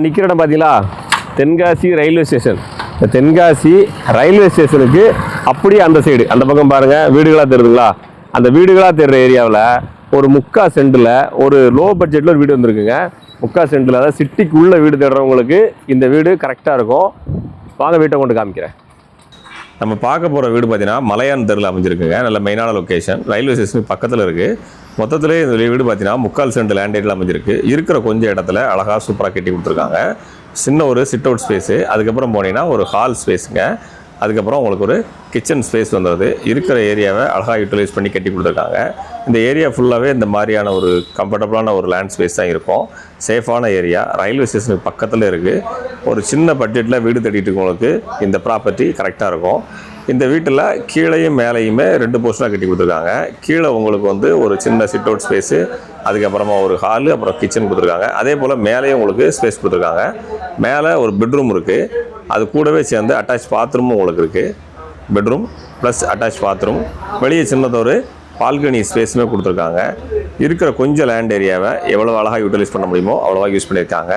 நிற்கிற இடம் பார்த்தீங்களா, தென்காசி ரயில்வே ஸ்டேஷன். இந்த தென்காசி ரயில்வே ஸ்டேஷனுக்கு அப்படியே அந்த சைடு அந்த பக்கம் பாருங்கள், வீடுகளாக தெரியுதுங்களா. அந்த வீடுகளாக தெரிகிற ஏரியாவில் ஒரு 3/4 சென்டில் ஒரு லோ பட்ஜெட்டில் ஒரு வீடு வந்துருக்குங்க. 3/4 சென்டில், அதாவது சிட்டிக்கு உள்ள வீடு தேடுறவங்களுக்கு இந்த வீடு கரெக்டாக இருக்கும். வாங்க வீட்டை கொண்டு காமிக்கிறேன். நம்ம பார்க்க போகிற வீடு பார்த்தீங்கன்னா மலையான் தெருவில் அமைஞ்சிருக்குங்க. நல்ல மெயினான லொக்கேஷன், ரயில்வே ஸ்டேஷனுக்கு பக்கத்தில் இருக்குது. மொத்தத்திலே இந்த வீடு பார்த்தீங்கன்னா 3/4 சென்ட் லேண்ட் ஏரியாவில் அமைஞ்சிருக்கு. இருக்கிற கொஞ்சம் இடத்துல அழகாக சூப்பராக கட்டி கொடுத்துருக்காங்க. சின்ன ஒரு சிட் அவுட் ஸ்பேஸு, அதுக்கப்புறம் போனீங்கன்னா ஒரு ஹால் ஸ்பேஸுங்க, அதுக்கப்புறம் உங்களுக்கு ஒரு கிச்சன் ஸ்பேஸ் வந்துடுது. இருக்கிற ஏரியாவை அழகாக யூட்டிலைஸ் பண்ணி கட்டி கொடுத்துருக்காங்க. இந்த ஏரியா ஃபுல்லாகவே இந்த மாதிரியான ஒரு கம்ஃபர்டபுளான ஒரு லேண்ட் ஸ்பேஸ் தான் இருக்கும். சேஃபான ஏரியா, ரயில்வே ஸ்டேஷனுக்கு பக்கத்தில் இருக்குது. ஒரு சின்ன பட்ஜெட்டில் வீடு தேடிட்டு இருக்கவங்களுக்கு இந்த ப்ராப்பர்ட்டி கரெக்டாக இருக்கும். இந்த வீட்டில் கீழேயும் மேலேயுமே 2 போர்ஷனாக கட்டி கொடுத்துருக்காங்க. கீழே உங்களுக்கு வந்து ஒரு சின்ன சிட் அவுட் ஸ்பேஸு, அதுக்கப்புறமா ஒரு ஹாலு, அப்புறம் கிச்சன் கொடுத்துருக்காங்க. அதே போல் மேலேயும் உங்களுக்கு ஸ்பேஸ் கொடுத்துருக்காங்க. மேலே ஒரு பெட்ரூம் இருக்குது, அது கூடவே சேர்ந்து அட்டாச் பாத்ரூமும் உங்களுக்கு இருக்குது. பெட்ரூம் ப்ளஸ் அட்டாச் பாத்ரூம், வெளியே சின்னதாக ஒரு பால்கனி ஸ்பேஸுமே கொடுத்துருக்காங்க. இருக்கிற கொஞ்சம் லேண்ட் ஏரியாவை எவ்வளோ அழகாக யூட்டிலைஸ் பண்ண முடியுமோ அவ்வளோவா யூஸ் பண்ணியிருக்காங்க.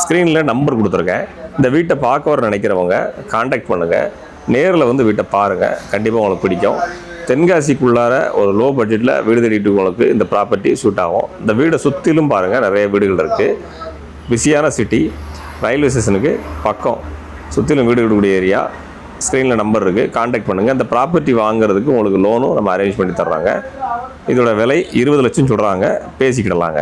ஸ்க்ரீனில் நம்பர் கொடுத்துருக்கேன். இந்த வீட்டை பார்க்க வர நினைக்கிறவங்க கான்டாக்ட் பண்ணுங்கள். நேரில் வந்து வீட்டை பாருங்கள், கண்டிப்பாக உங்களுக்கு பிடிக்கும். தென்காசிக்குள்ளார ஒரு லோ பட்ஜெட்டில் வீடு தேடிட்டு உங்களுக்கு இந்த ப்ராப்பர்ட்டி சூட் ஆகும். இந்த வீடை சுற்றிலும் பாருங்கள், நிறைய வீடுகள் இருக்குது. பிஸியான சிட்டி, ரயில்வே ஸ்டேஷனுக்கு பக்கம், சுற்றிலும் வீடு இருக்கக்கூடிய ஏரியா. ஸ்க்ரீனில் நம்பர் இருக்குது, கான்டாக்ட் பண்ணுங்கள். இந்த ப்ராப்பர்ட்டி வாங்குறதுக்கு உங்களுக்கு லோனும் நம்ம அரேஞ்ச் பண்ணி தர்றாங்க. இதோட விலை 20 லட்சம் சொல்கிறாங்க, பேசிக்கிடலாங்க.